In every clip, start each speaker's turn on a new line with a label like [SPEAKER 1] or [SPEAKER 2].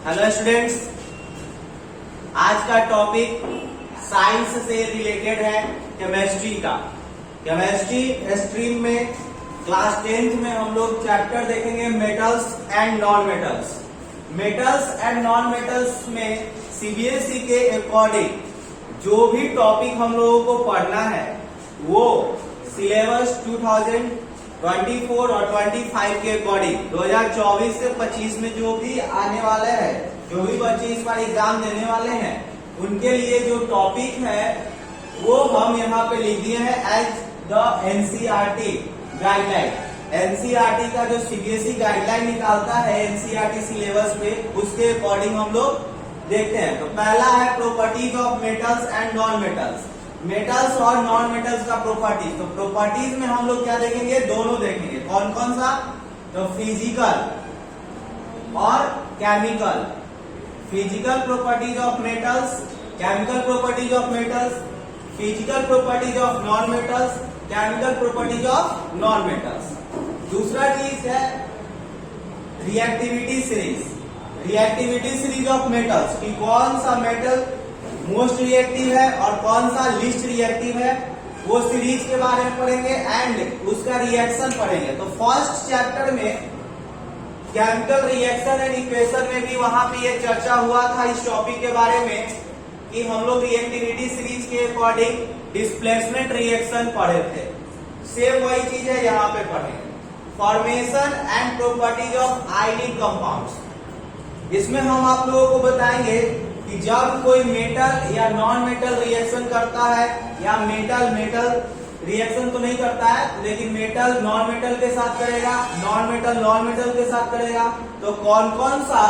[SPEAKER 1] Hello students, आज का topic science से रिलेटेड है केमिस्ट्री का। केमिस्ट्री स्ट्रीम में क्लास 10th में हम लोग चैप्टर देखेंगे metals and non metals. Metals and non metals में सीबीएसई के अकॉर्डिंग जो भी टॉपिक हम लोगों को पढ़ना है वो सिलेबस 2024 और 25 के अकॉर्डिंग 2024 से 25 में जो भी आने वाले हैं, जो भी बच्चे इस बार एग्जाम देने वाले हैं, उनके लिए जो टॉपिक है वो हम यहाँ पे लिख दिए हैं as the NCERT guideline. NCERT का जो सीबीएसई गाइडलाइन निकालता है एनसीईआरटी सिलेबस पे, उसके अकॉर्डिंग हम लोग देखते हैं। तो पहला है properties of metals and non metals. Metals और नॉन मेटल्स का प्रॉपर्टीज। तो प्रॉपर्टीज में हम लोग क्या देखेंगे, दोनों देखेंगे। कौन कौन सा? तो फिजिकल और chemical. Physical properties of metals, chemical properties of metals, physical properties of non metals, chemical properties of non metals. दूसरा चीज है reactivity series. Reactivity series of metals कि कौन सा मेटल मोस्ट रिएक्टिव है और कौन सा लिस्ट रिएक्टिव है, वो सीरीज के बारे में पढ़ेंगे एंड उसका रिएक्शन पढ़ेंगे। तो फर्स्ट चैप्टर में केमिकल रिएक्शन एंड इक्वेशन में भी वहां पे ये चर्चा हुआ था इस टॉपिक के बारे में कि हम लोग रिएक्टिविटी सीरीज के अकॉर्डिंग डिस्प्लेसमेंट रिएक्शन पढ़े थे। सेम वही चीज है यहाँ पे पढ़ेंगे। Formation and properties of ionic compounds. इसमें हम आप लोगों को बताएंगे कि जब कोई मेटल या नॉन मेटल रिएक्शन करता है, या मेटल मेटल रिएक्शन तो नहीं करता है लेकिन मेटल नॉन मेटल के साथ करेगा, नॉन मेटल नॉन मेटल के साथ करेगा, तो कौन कौन सा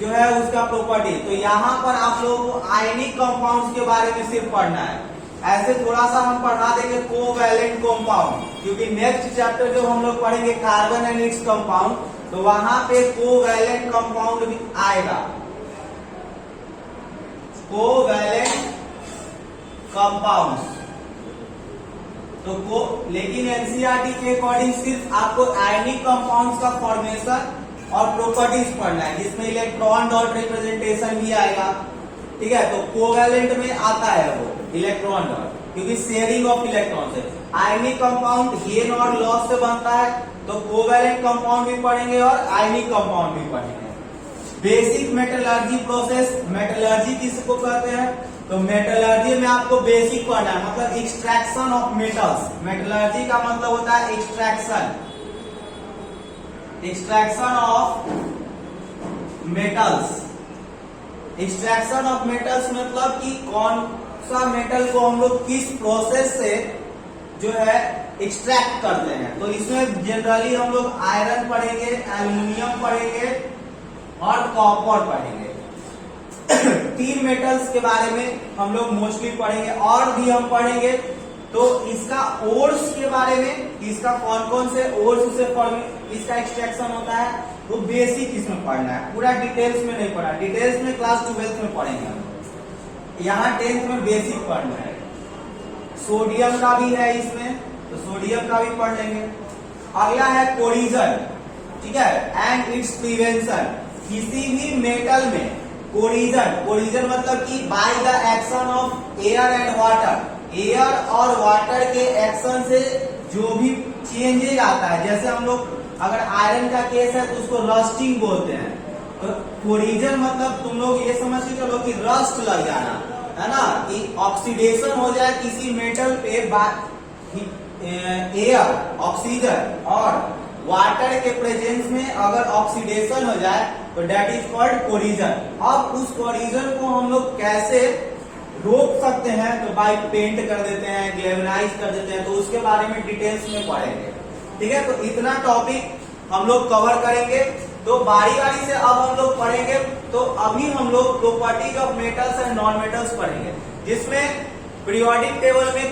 [SPEAKER 1] जो है उसका प्रॉपर्टी। तो यहाँ पर आप लोगों को आयनिक कंपाउंड्स के बारे में सिर्फ पढ़ना है। ऐसे थोड़ा सा हम पढ़ा देंगे कोवैलेंट कंपाउंड, क्योंकि नेक्स्ट चैप्टर जो हम लोग पढ़ेंगे कार्बन एंड इट्स कंपाउंड, तो वहां पे कोवैलेंट कंपाउंड भी आएगा। कोवैलेंट कंपाउंड्स तो लेकिन एनसीईआरटी के अकॉर्डिंग सिर्फ आपको आयनिक कंपाउंड्स का फॉर्मेशन और प्रॉपर्टीज पढ़ना है, जिसमें इलेक्ट्रॉन डॉट रिप्रेजेंटेशन भी आएगा। ठीक है, तो कोवैलेंट में आता है वो इलेक्ट्रॉन डॉट, क्योंकि शेयरिंग ऑफ इलेक्ट्रॉन से। आयनिक कंपाउंड गेन और लॉस से बनता है, तो कोवैलेंट कंपाउंड भी पढ़ेंगे और आयनिक कंपाउंड भी पढ़ेंगे। Basic metallurgy process. मेटलर्जी किसको कहते हैं? तो मेटलर्जी में आपको बेसिक पढ़ना है, मतलब एक्सट्रैक्शन ऑफ मेटल्स। मेटलर्जी का मतलब होता है extraction, extraction of metals. Extraction of metals मतलब कि कौन सा मेटल को हम लोग किस प्रोसेस से जो है एक्सट्रैक्ट करते हैं। तो इसमें जनरली हम लोग आयरन पढ़ेंगे, एल्यूमिनियम पढ़ेंगे और कॉपर पढ़ेंगे। तीन मेटल्स के बारे में हम लोग मोस्टली पढ़ेंगे, और भी हम पढ़ेंगे। तो इसका ओर्स के बारे में, इसका कौन कौन से ओर्स से इसका एक्सट्रैक्शन होता है, वो बेसिक इसमें पढ़ना है, पूरा डिटेल्स में नहीं पढ़ना। डिटेल्स में क्लास 12th में पढ़ेंगे हम लोग, यहाँ 10th में बेसिक पढ़ना है। सोडियम का भी है इसमें, तो सोडियम का भी पढ़ लेंगे। अगला है कोलिजन, ठीक है, एंड इट्स प्रिवेंशन। किसी भी मेटल में कोलिजन, कोलिजन मतलब कि by the action of air and water, air और वाटर के एक्शन से जो भी चेंजेज आता है, जैसे हम लोग अगर आयरन का केस है तो उसको रस्टिंग बोलते हैं। तो कोलिजन मतलब तुम लोग ये समझ के चलो कि रस्ट लग जाना है ना, कि ऑक्सीडेशन हो जाए किसी मेटल पे एयर, ऑक्सीजन और वाटर के प्रेजेंस में अगर ऑक्सीडेशन हो जाए तो डेट इज कॉल्ड कोलिजन। अब उस कोलिजन को हम लोग कैसे रोक सकते हैं, तो बाय पेंट कर देते हैं, ग्लेवनाइज कर देते हैं, तो उसके बारे में डिटेल्स में पढ़ेंगे। ठीक है, तो इतना टॉपिक हम लोग कवर करेंगे। तो बारी बारी से अब हम लोग पढ़ेंगे। तो अभी हम लोग properties of metals and non metals पढ़ेंगे, जिसमें पीरियोडिक टेबल में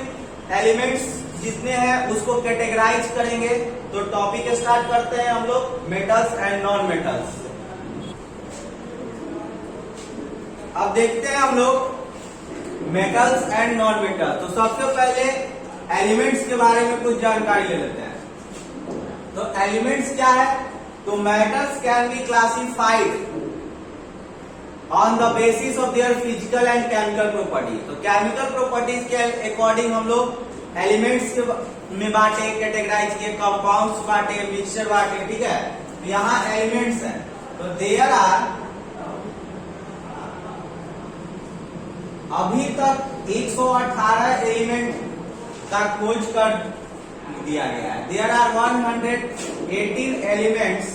[SPEAKER 1] एलिमेंट्स जितने हैं उसको कैटेगराइज करेंगे। तो टॉपिक स्टार्ट करते हैं हम लोग मेटल्स एंड नॉन मेटल्स। अब देखते हैं हम लोग मेटल्स एंड नॉन मेटल्स। तो सबसे पहले एलिमेंट्स के बारे में कुछ जानकारी ले लेते हैं। तो एलिमेंट्स क्या है? तो metals can be classified on the basis of their physical and chemical property. तो केमिकल प्रॉपर्टीज के अकॉर्डिंग हम लोग एलिमेंट्स में बांटे, कैटेगराइज किए, कंपाउंड्स बांटे, मिक्सचर बांटे, ठीक है। तो यहाँ एलिमेंट्स है, तो देयर आर, अभी तक 118 एलिमेंट का खोज कर दिया गया है। There are 118 elements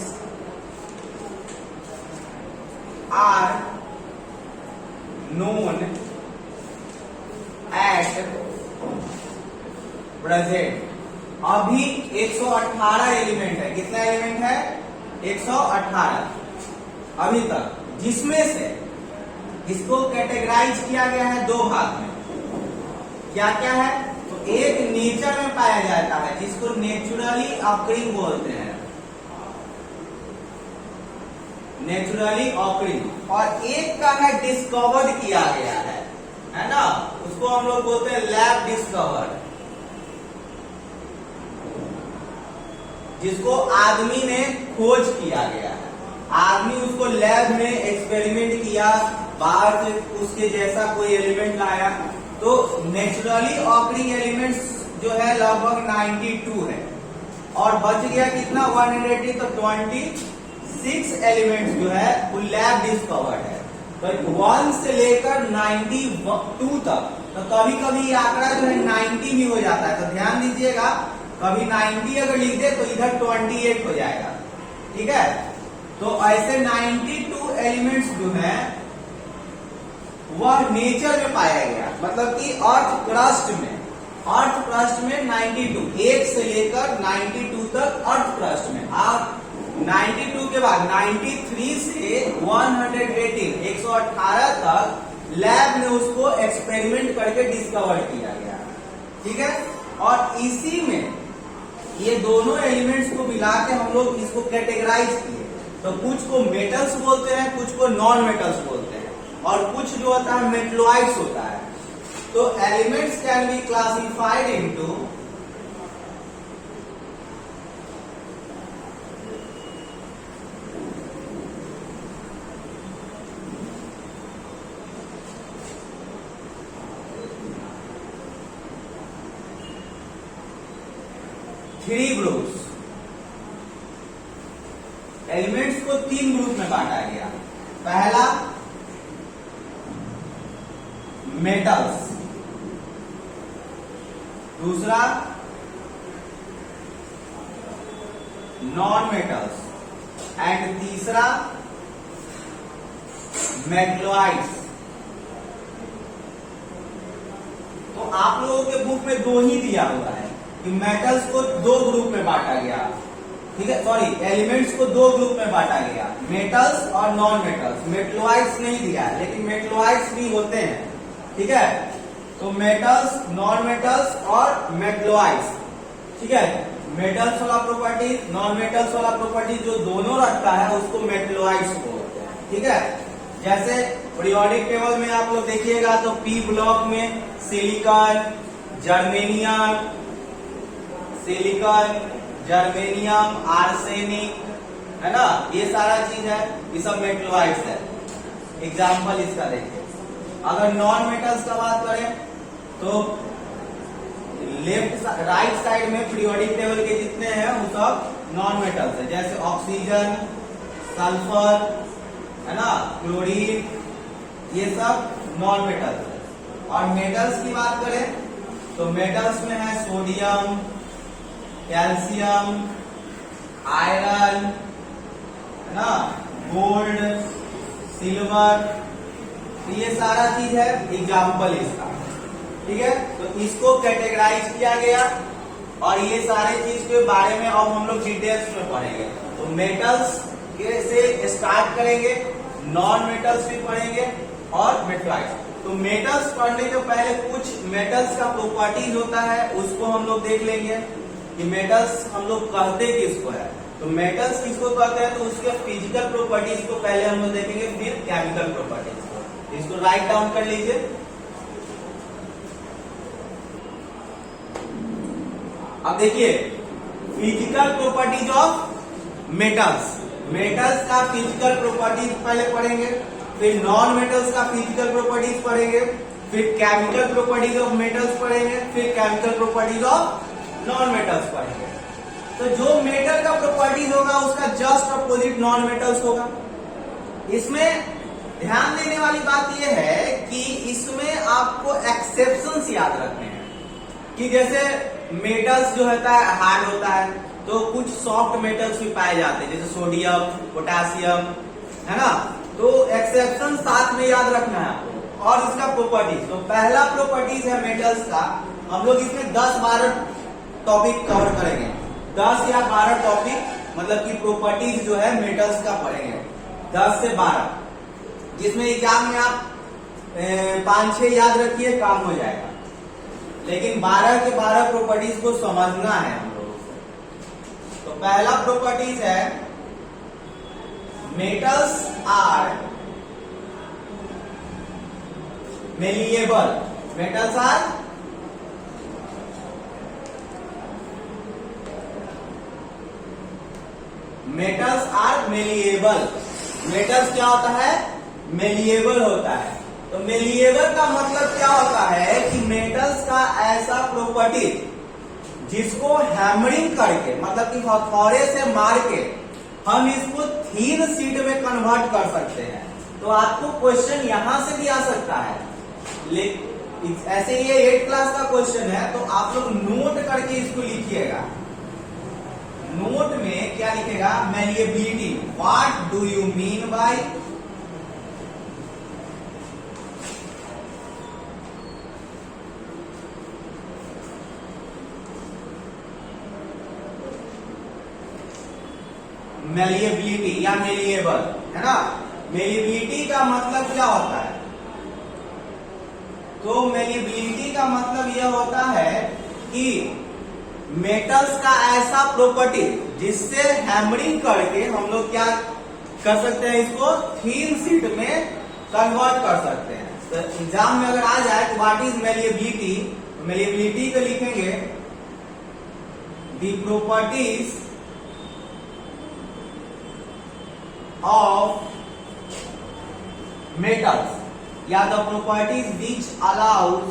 [SPEAKER 1] are known at present. अभी 118 एलिमेंट है। कितना एलिमेंट है? 118 अभी तक, जिसमें से इसको कैटेगराइज किया गया है दो भाग में। क्या क्या है? तो एक नेचर में पाया जाता है जिसको नेचुरली ऑकरिंग बोलते हैं, नेचुरली ऑकरिंग, और एक का है डिस्कवर्ड किया गया है ना, उसको हम लोग बोलते हैं लैब डिस्कवर्ड, जिसको आदमी ने खोज किया गया है। आदमी उसको लैब में एक्सपेरिमेंट किया, बाहर से उसके जैसा कोई एलिमेंट लाया। तो नेचुरली ऑकरिंग एलिमेंट्स जो है लगभग 92 है, और बच गया कितना? 180। तो 26 एलिमेंट्स जो है वो लैब डिस्कवर्ड है। तो 1 से लेकर 92 तक। तो कभी कभी ये आंकड़ा जो है 90 भी हो जाता है, तो ध्यान दीजिएगा, कभी 90 अगर लिख दे तो इधर 28 हो जाएगा, ठीक है। तो ऐसे 92 एलिमेंट्स जो है वह नेचर में पाया गया, मतलब कि अर्थ क्रस्ट में, अर्थ क्रस्ट में 92, 1 से लेकर 92 तक अर्थ क्रस्ट में। आप 92 के बाद 93 से 118, 118 तक लैब में उसको एक्सपेरिमेंट करके डिस्कवर किया गया, ठीक है। और इसी में ये दोनों एलिमेंट्स को मिला के हम लोग इसको कैटेगराइज किए। तो कुछ को मेटल्स बोलते हैं, कुछ को नॉन मेटल्स बोलते हैं, और कुछ जो होता है मेटलॉइड्स होता है। तो elements can be classified into three groups. Elements को 3 ग्रुप में बांटा गया। पहला मेटल्स, दूसरा नॉन मेटल्स, एंड तीसरा मेटलॉइड्स। तो आप लोगों के बुक में 2 ही दिया हुआ है कि मेटल्स को 2 ग्रुप में बांटा गया, ठीक है, सॉरी, एलिमेंट्स को 2 ग्रुप में बांटा गया, मेटल्स और नॉन मेटल्स। मेटलॉइड्स नहीं दिया है, लेकिन मेटलॉइड्स भी होते हैं, ठीक है। तो मेटल्स, नॉन मेटल्स और मेटलॉइड्स, ठीक है। मेटल्स वाला प्रॉपर्टी, नॉन मेटल्स वाला प्रॉपर्टी जो दोनों रखता है उसको मेटलॉइड्स बोलते हैं, ठीक है। जैसे पीरियोडिक टेबल में आप लोग देखिएगा तो पी ब्लॉक में silicon, germanium, silicon, germanium, arsenic, है ना, ये सारा चीज है, ये सब मेटलॉइड्स है। एग्जाम्पल इसका देखिए। अगर नॉन मेटल्स का बात करें तो राइट साइड में पीरियोडिक टेबल के जितने हैं वो सब नॉन मेटल्स है, जैसे ऑक्सीजन, सल्फर, है ना, क्लोरीन, ये सब नॉन मेटल्स है। और मेटल्स की बात करें तो मेटल्स में है सोडियम, कैल्शियम, आयरन, है ना, गोल्ड, सिल्वर, ये सारा चीज है। एग्जाम्पल इसका, ठीक है। तो इसको कैटेगराइज किया गया, और ये सारे चीज के बारे में अब हम लोग डिटेल्स में पढ़ेंगे। तो मेटल्स से स्टार्ट करेंगे, नॉन मेटल्स भी पढ़ेंगे और मेटलॉइड्स। तो मेटल्स पढ़ने के पहले कुछ मेटल्स का प्रॉपर्टीज होता है, उसको हम लोग देख लेंगे कि मेटल्स हम लोग कहते किसको है। तो मेटल्स किसको कहते हैं, तो उसके फिजिकल प्रॉपर्टीज को पहले हम लोग देखेंगे, फिर केमिकल प्रॉपर्टीज को। इसको राइट डाउन कर लीजिए। अब देखिए physical properties of metals. Metals का फिजिकल प्रॉपर्टीज पहले पढ़ेंगे, फिर नॉन मेटल्स का फिजिकल प्रॉपर्टीज पढ़ेंगे, फिर केमिकल प्रॉपर्टीज ऑफ मेटल्स पढ़ेंगे, फिर chemical properties of non metals पढ़ेंगे। तो जो मेटल का प्रॉपर्टीज होगा उसका जस्ट अपोजिट नॉन मेटल्स होगा। इसमें ध्यान देने वाली बात यह है कि इसमें आपको एक्सेप्शंस याद रखने हैं कि जैसे मेटल्स जो होता है हार्ड होता है, तो कुछ सॉफ्ट मेटल्स भी पाए जाते हैं जैसे सोडियम, पोटेशियम, है ना। तो एक्सेप्शन साथ में याद रखना है आपको। और इसका प्रॉपर्टीज, तो पहला प्रॉपर्टीज है मेटल्स का, हम लोग इसमें 10-12 टॉपिक कवर करेंगे, 10 या 12 टॉपिक मतलब कि प्रॉपर्टीज जो है मेटल्स का पढ़ेंगे, 10 से 12, जिसमें एग्जाम में आप 5-6 याद रखिए काम हो जाएगा, लेकिन 12 के 12 प्रॉपर्टीज को समझना है हम लोगों को। तो पहला प्रॉपर्टीज है metals are malleable. Metals are malleable. Metals क्या होता है? मेलिएबल होता है। तो मेलिएबल का मतलब क्या होता है कि मेटल्स का ऐसा प्रॉपर्टी जिसको हैमरिंग करके, मतलब कि हथौड़े से मार के हम इसको थीन शीट में कन्वर्ट कर सकते हैं। तो आपको क्वेश्चन यहां से भी आ सकता है, ऐसे ये 8th क्लास का क्वेश्चन है, तो आप लोग नोट करके इसको लिखिएगा। नोट में क्या लिखेगा? Malleability. What do you mean bye malleability या मेलिएबल, है ना। मेलिएबिलिटी का मतलब क्या होता है? तो मेलिएबिलिटी का मतलब यह होता है कि मेटल्स का ऐसा प्रॉपर्टी जिससे हैमरिंग करके हम लोग क्या कर सकते हैं, इसको थीन शीट में कन्वर्ट कर सकते हैं। तो एग्जाम में अगर आ जाए तो व्हाट इज मेलिएबिलिटी, तो मेलिएबिलिटी को लिखेंगे द प्रॉपर्टीज of metals या the properties which allows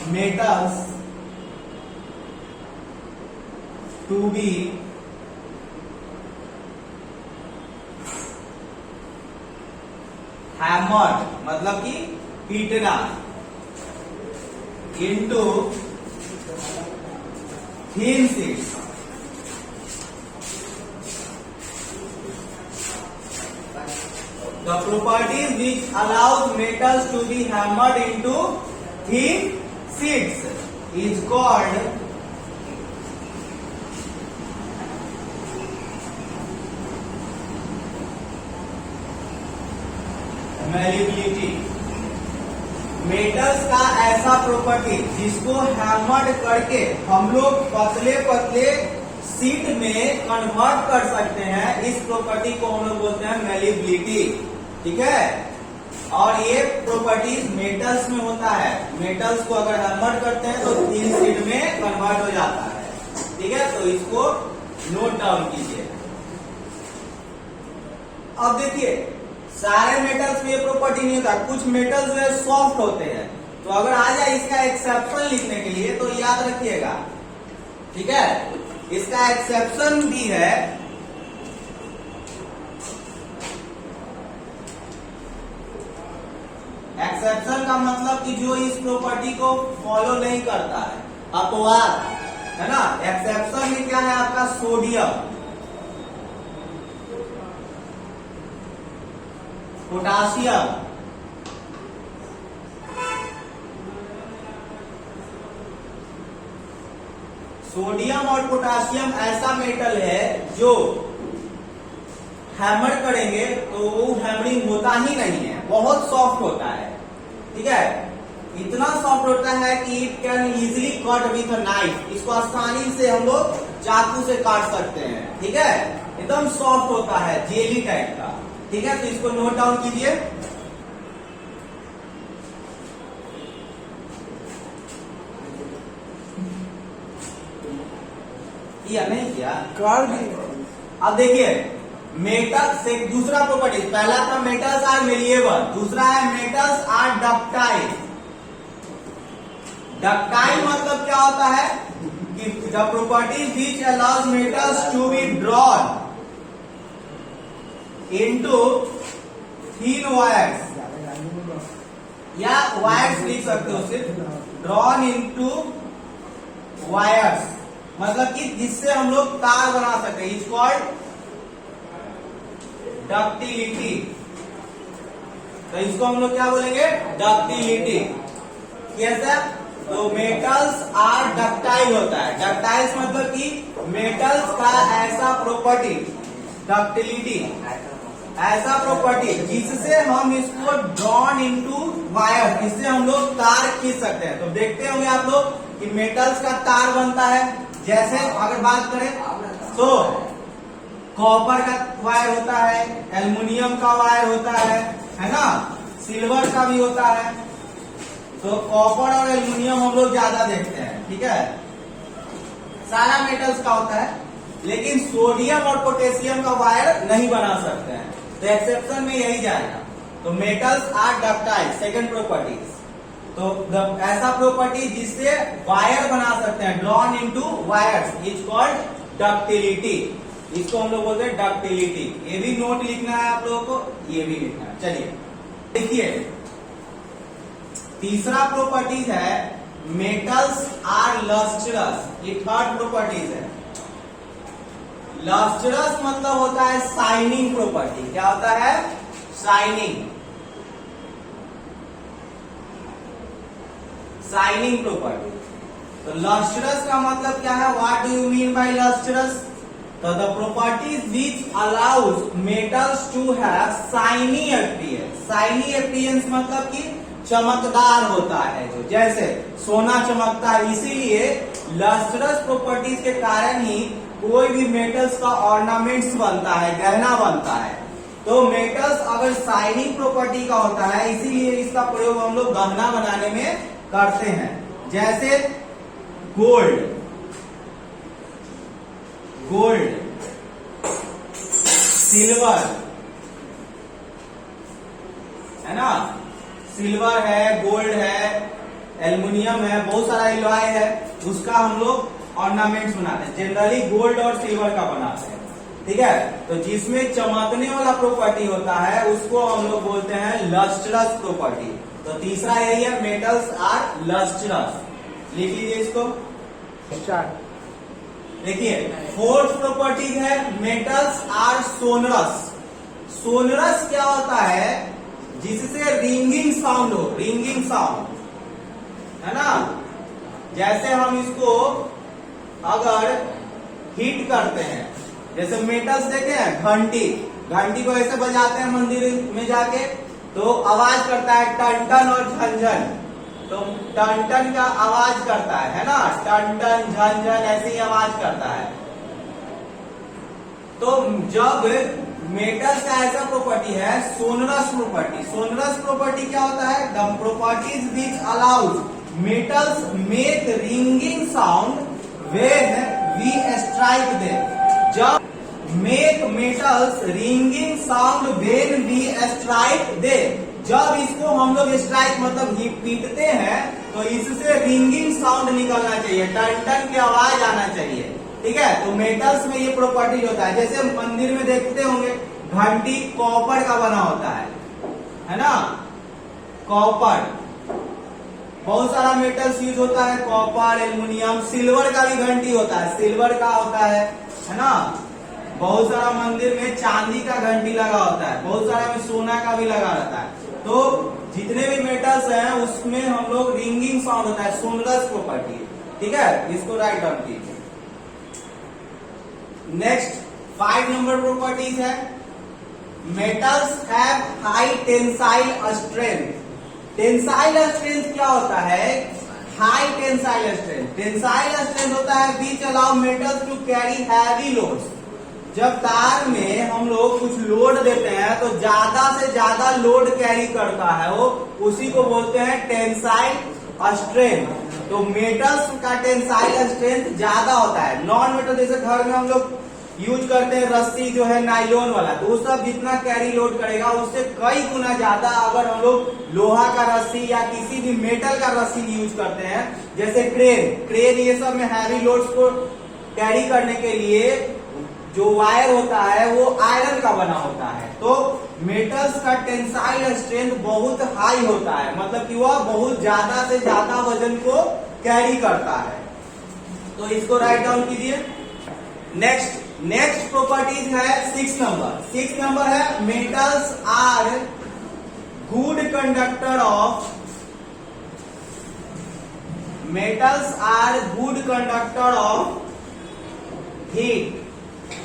[SPEAKER 1] metals to be hammered, मतलब कि पीटना, into thin sheets. The properties which allows metals to be hammered into thin sheets is called malleability. Metals का ऐसा property जिसको hammered करके हम लोग पतले पतले शीट में कन्वर्ट कर सकते हैं, इस प्रॉपर्टी को हम लोग बोलते हैं मेलिएबिलिटी। ठीक है। और ये प्रॉपर्टीज मेटल्स में होता है। मेटल्स को अगर हैमर्ड करते हैं तो थीन शीट में कन्वर्ट हो जाता है। ठीक है, तो इसको नोट डाउन कीजिए। अब देखिए, सारे मेटल्स में ये प्रॉपर्टी नहीं होता, कुछ मेटल्स जो है सॉफ्ट होते हैं। तो अगर आ जाए इसका एक्सेप्शन लिखने के लिए तो याद रखिएगा। ठीक है, इसका एक्सेप्शन भी है एक्सेप्शन का मतलब कि जो इस प्रॉपर्टी को फॉलो नहीं करता है, अपवाद, है ना। एक्सेप्शन में क्या है आपका? सोडियम, पोटासियम, सोडियम और पोटासियम ऐसा मेटल है जो हैमर करेंगे तो वो हैमरिंग होता ही नहीं है, बहुत सॉफ्ट होता है। ठीक है, इतना सॉफ्ट होता है कि it can easily cut with a knife. इसको आसानी से हम लोग चाकू से काट सकते हैं। ठीक है, एकदम सॉफ्ट होता है, जेली टाइप का। ठीक है, तो इसको नोट डाउन कीजिए। किया नहीं किया
[SPEAKER 2] कार
[SPEAKER 1] अब देखिए मेटल से दूसरा प्रॉपर्टी, पहला था मेटल्स आर मेलिएबल, दूसरा है मेटल्स आर डक्टाइल। डक्टाइल मतलब क्या होता है कि the properties which allows metals to be drawn into thin wires, या वायर्स लिख सकते हो सिर्फ, ड्रॉन इनटू वायर्स मतलब कि जिससे हम लोग तार बना सकते हैं, इज कॉल्ड डक्टिलिटी। तो इसको हम लोग क्या बोलेंगे, डक्टिलिटी। कैसा, तो मेटल्स आर डक्टाइल होता है, डक्टाइल्स मतलब कि मेटल्स का ऐसा प्रॉपर्टी, डक्टिलिटी ऐसा प्रॉपर्टी जिससे हम इसको ड्रॉन इनटू वायर, इससे हम लोग तार खींच सकते हैं। तो देखते होंगे आप लोग कि मेटल्स का तार बनता है, जैसे अगर बात करें तो कॉपर का वायर होता है, एल्युमिनियम का वायर होता है ना, सिल्वर का भी होता है। तो कॉपर और एल्युमिनियम हम लोग ज्यादा देखते हैं, ठीक है, सारा मेटल्स का होता है, लेकिन सोडियम और पोटेशियम का वायर नहीं बना सकते हैं, तो एक्सेप्शन में यही जाएगा। तो metals are ductile, second properties. तो ऐसा प्रॉपर्टी जिससे वायर बना सकते हैं, drawn into wires, is called ductility. इसको हम लोग बोलते हैं डक्टिलिटी। ये भी नोट लिखना है आप लोगों को, ये भी लिखना है। चलिए देखिए, तीसरा प्रॉपर्टीज है मेटल्स आर लस्ट्रस, ये थर्ड प्रॉपर्टीज है। लस्ट्रस मतलब होता है शाइनिंग प्रॉपर्टी। क्या होता है, शाइनिंग, शाइनिंग प्रॉपर्टी। तो लस्ट्रस का मतलब क्या है, what do you mean by lustrous? तो the properties which allows metals to have shiny appearance. Shiny appearance मतलब कि चमकदार होता है, जो जैसे सोना चमकता है, इसीलिए लस्ट्रस प्रॉपर्टीज के कारण ही कोई भी मेटल्स का ऑर्नामेंट्स बनता है, गहना बनता है। तो मेटल्स अगर शाइनिंग प्रॉपर्टी का होता है, इसीलिए इसका प्रयोग हम लोग गहना बनाने में करते हैं, जैसे गोल्ड, सिल्वर है ना, सिल्वर है, गोल्ड है, एल्युमिनियम है, बहुत सारा एलॉय है, उसका हम लोग ऑर्नामेंट्स बनाते हैं। जनरली गोल्ड और सिल्वर का बनाते हैं, ठीक है। तो जिसमें चमकने वाला प्रॉपर्टी होता है उसको हम लोग बोलते हैं लस्ट्रस प्रॉपर्टी। तो तीसरा यही है, मेटल्स आर लस्ट्रस। लिख लीजिए इसको। देखिए फोर्थ प्रॉपर्टीज है मेटल्स आर सोनरस। सोनरस क्या होता है, जिससे रिंगिंग साउंड हो, रिंगिंग साउंड है ना। जैसे हम इसको अगर हिट करते हैं, जैसे मेटल्स देखे हैं, घंटी, घंटी को ऐसे बजाते हैं मंदिर में जाके, तो आवाज करता है टन टन और झंझन। तो टन टन का आवाज करता है ना, टन टन झन झन ऐसे ही आवाज करता है। तो जब मेटल्स का ऐसा प्रॉपर्टी है सोनरस प्रॉपर्टी। सोनरस प्रॉपर्टी क्या होता है, the properties which allows metals make ringing sound when we strike them. जब make metals ringing sound when we strike them, जब इसको हम लोग स्ट्राइक मतलब ही पीटते हैं, तो इससे रिंगिंग साउंड निकलना चाहिए, टन टन की आवाज आना चाहिए, ठीक है। तो मेटल्स में ये प्रॉपर्टी होता है। जैसे मंदिर में देखते होंगे घंटी कॉपर का बना होता है ना, कॉपर, बहुत सारा मेटल्स यूज होता है, कॉपर, एल्युमिनियम, सिल्वर का भी घंटी होता है, सिल्वर का होता है ना। बहुत सारा मंदिर में चांदी का घंटी लगा होता है, बहुत सारा में सोना का भी लगा रहता है। तो जितने भी मेटल्स हैं उसमें हम लोग रिंगिंग साउंड होता है, सोनरस प्रॉपर्टी, ठीक है। इसको राइट डाउन कीजिए। नेक्स्ट 5 नंबर प्रॉपर्टीज है metals have high tensile strength. Tensile strength क्या होता है, high tensile strength. Tensile strength होता है which allow metals to carry heavy loads. जब तार में हम लोग कुछ लोड देते हैं तो ज्यादा से ज्यादा लोड कैरी करता है वो, उसी को बोलते हैं टेंसाइल स्ट्रेंथ। तो मेटल्स का टेंसाइल स्ट्रेंथ ज्यादा होता है। नॉन मेटल जैसे घर में हम लोग यूज करते हैं रस्सी जो है नाइलॉन वाला, तो वो सब जितना कैरी लोड करेगा उससे कई गुना ज्यादा अगर हम लोग लोहा का रस्सी या किसी भी मेटल का रस्सी यूज करते हैं, जैसे क्रेन ये सब में हैवी लोड्स को कैरी करने के लिए जो वायर होता है वो आयरन का बना होता है। तो मेटल्स का टेंसाइल स्ट्रेंथ बहुत हाई होता है, मतलब कि वह बहुत ज्यादा से ज्यादा वजन को कैरी करता है। तो इसको राइट डाउन कीजिए। नेक्स्ट प्रॉपर्टीज है 6 नंबर। 6 नंबर है metals are good conductor of heat.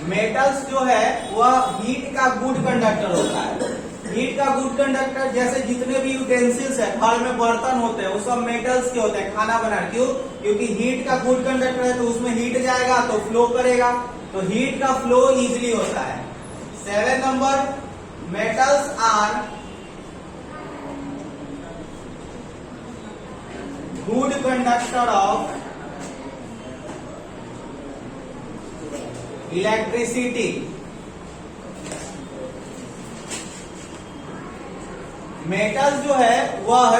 [SPEAKER 1] Metals जो है वह हीट का गुड कंडक्टर होता है। हीट का गुड कंडक्टर जैसे जितने भी यूटेंसिल्स है, घर में बर्तन होते हैं, वो सब मेटल्स के होते हैं खाना बनाने। क्यों? क्योंकि हीट का गुड कंडक्टर है तो उसमें हीट जाएगा तो फ्लो करेगा, तो हीट का फ्लो इजीली होता है। 7 number metals are good conductor of electricity. Metal जो है वह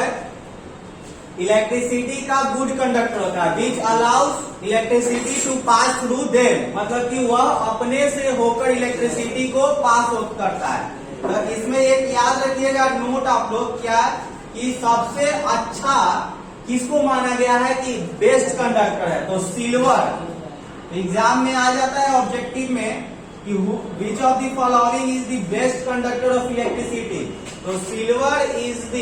[SPEAKER 1] इलेक्ट्रिसिटी का गुड कंडक्टर होता है, which allows electricity to pass through them, मतलब कि वह अपने से होकर इलेक्ट्रिसिटी को पास करता है। तो इसमें एक याद रखिएगा नोट आप लोग, क्या कि सबसे अच्छा किसको माना गया है कि बेस्ट कंडक्टर है, तो सिल्वर। एग्जाम में आ जाता है ऑब्जेक्टिव में कि which of the following is the best conductor of electricity, तो silver is the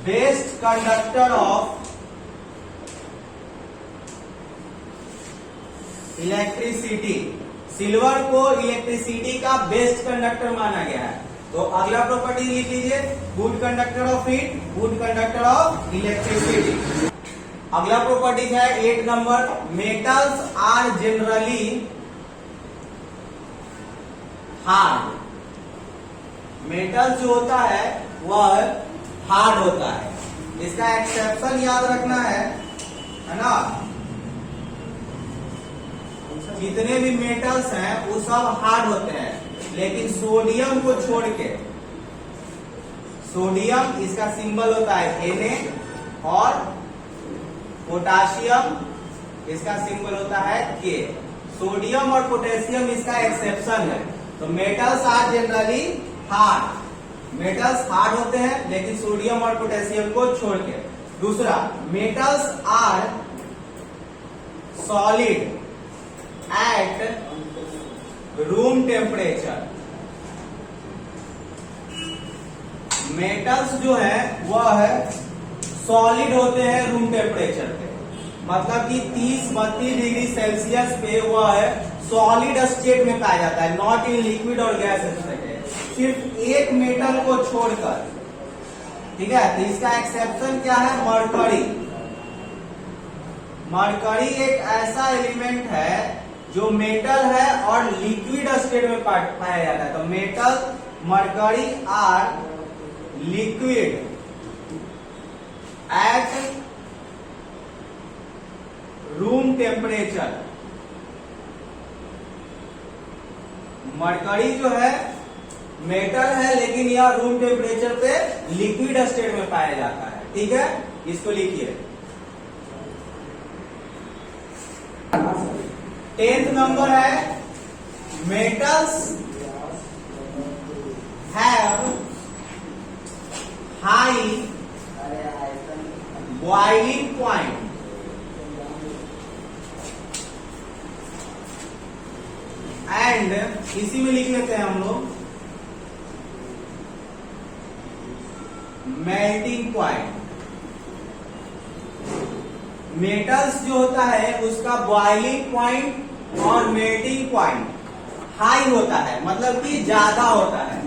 [SPEAKER 1] best conductor of electricity. Silver को इलेक्ट्रिसिटी का बेस्ट कंडक्टर माना गया है। तो अगला प्रॉपर्टी लिख लीजिए, good conductor of heat, good conductor of electricity. अगला प्रॉपर्टी है 8 number, metals are generally hard. Metal जो होता है वह हार्ड होता है। इसका एक्सेप्शन याद रखना है ना। जितने भी मेटल्स हैं वो सब हार्ड होते हैं, लेकिन सोडियम को छोड़ के, सोडियम इसका सिंबल होता है Na और पोटाशियम इसका सिंबल होता है K। सोडियम और पोटेशियम इसका एक्सेप्शन है। तो metals are generally hard, metals hard होते हैं लेकिन सोडियम और पोटेशियम को छोड़ के। दूसरा, metals are solid at room temperature. Metals जो है वह है सॉलिड होते हैं रूम टेम्परेचर पे, मतलब कि 30-32 डिग्री सेल्सियस पे वह है सॉलिड स्टेट में पाया जाता है, नॉट इन लिक्विड और गैस स्टेट है, सिर्फ एक मेटल को छोड़कर। ठीक है, तो इसका एक्सेप्शन क्या है? मरकरी। मरकरी एक ऐसा एलिमेंट है जो मेटल है और लिक्विड स्टेट में पाया जाता है। तो metal mercury are liquid at room temperature. Mercury जो है मेटल है लेकिन यह रूम टेम्परेचर पे लिक्विड स्टेट में पाया जाता है। ठीक है, इसको लिखिए। 10th नंबर है metals have high boiling point and, इसी में लिख लेते हैं हम लोग, मेल्टिंग पॉइंट। मेटल्स जो होता है उसका बॉइलिंग पॉइंट और मेल्टिंग पॉइंट हाई होता है, मतलब कि ज्यादा होता है।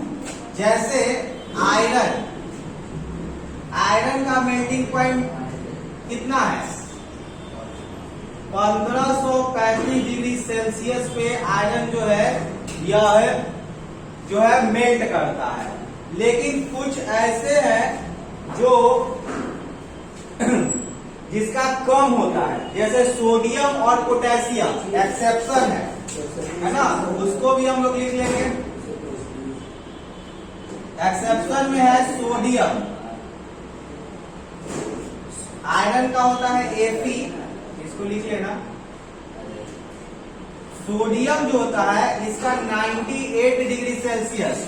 [SPEAKER 1] जैसे आयरन, आयरन का मेल्टिंग पॉइंट कितना है? 1535 डिग्री सेल्सियस पे आयरन जो है यह जो है मेल्ट करता है। लेकिन कुछ ऐसे हैं जो जिसका कम होता है, जैसे सोडियम और पोटेशियम एक्सेप्शन है ना, उसको भी हम लोग लिख लेंगे। एक्सेप्शन में है सोडियम, आयरन का होता है Fe, इसको लिख लेना। सोडियम जो होता है इसका 98 डिग्री सेल्सियस,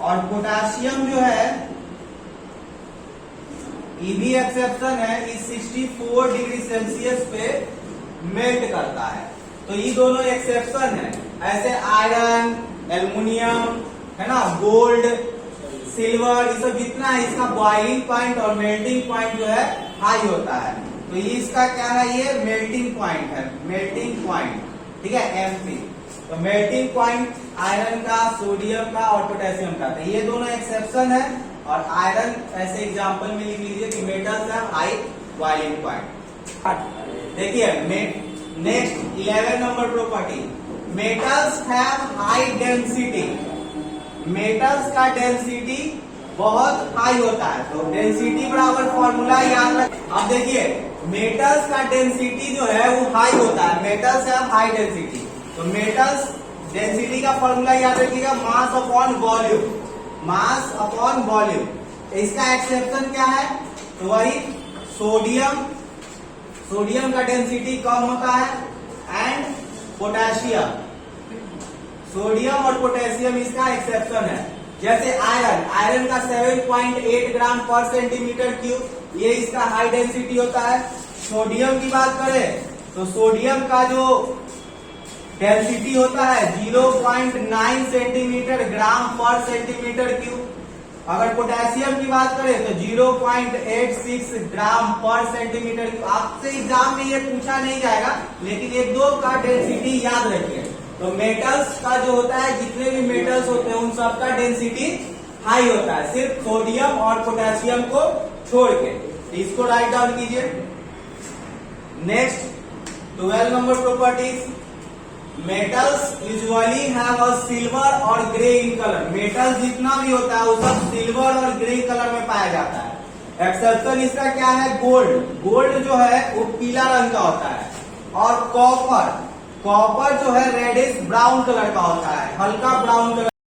[SPEAKER 1] और पोटेशियम जो है ये भी एक्सेप्शन है, इस 64 डिग्री सेल्सियस पे मेल्ट करता है। तो ये दोनों एक्सेप्शन है। ऐसे आयरन, एल्युमिनियम है ना, गोल्ड, सिल्वर, ये सब जितना है इसका बॉइलिंग पॉइंट और मेल्टिंग पॉइंट जो है हाई होता है। तो ये इसका क्या है, ये मेल्टिंग पॉइंट है, मेल्टिंग पॉइंट, ठीक है, MP। तो मेल्टिंग पॉइंट आयरन का, सोडियम का और पोटेशियम का, तो ये दोनों एक्सेप्शन है। और आयरन ऐसे एग्जांपल में लिख लीजिए कि मेटल्स है हाई बॉइलिंग पॉइंट। देखिए next 11 number property, metals have high density. Metals का डेंसिटी बहुत हाई होता है, तो डेंसिटी बराबर फॉर्मूला याद रख। अब देखिए मेटल्स का डेंसिटी जो है वो हाई होता है, मेटल्स हैव हाई डेंसिटी। तो मेटल्स डेंसिटी का फॉर्मूला याद रखिएगा, mass upon volume, mass upon volume. इसका एक्सेप्शन क्या है, तो वही सोडियम, सोडियम का डेंसिटी कम होता है, एंड पोटेशियम, सोडियम और पोटेशियम इसका एक्सेप्शन है। जैसे आयरन, आयरन का 7.8 ग्राम पर सेंटीमीटर क्यूब, ये इसका हाई डेंसिटी होता है। सोडियम की बात करें तो सोडियम का जो डेंसिटी होता है 0.9 सेंटीमीटर ग्राम पर सेंटीमीटर क्यूब। अगर पोटेशियम की बात करें तो 0.86 ग्राम पर सेंटीमीटर क्यूब। आपसे एग्जाम में ये पूछा नहीं जाएगा, लेकिन ये दो का डेंसिटी याद रखिए। तो मेटल्स का जो होता है, जितने भी मेटल्स होते हैं उन सबका डेंसिटी हाई होता है, सिर्फ सोडियम और पोटेशियम को छोड़ के। इसको राइट डाउन कीजिए। Next 12 number properties, metals usually have a silver और ग्रे इन कलर। मेटल जितना भी होता है वो सब सिल्वर और ग्रे कलर में पाया जाता है। एक्सेप्शन इसका क्या है, गोल्ड, गोल्ड जो है वो पीला रंग का होता है। और कॉपर, कॉपर जो है रेडिश ब्राउन कलर का होता है, हल्का ब्राउन कलर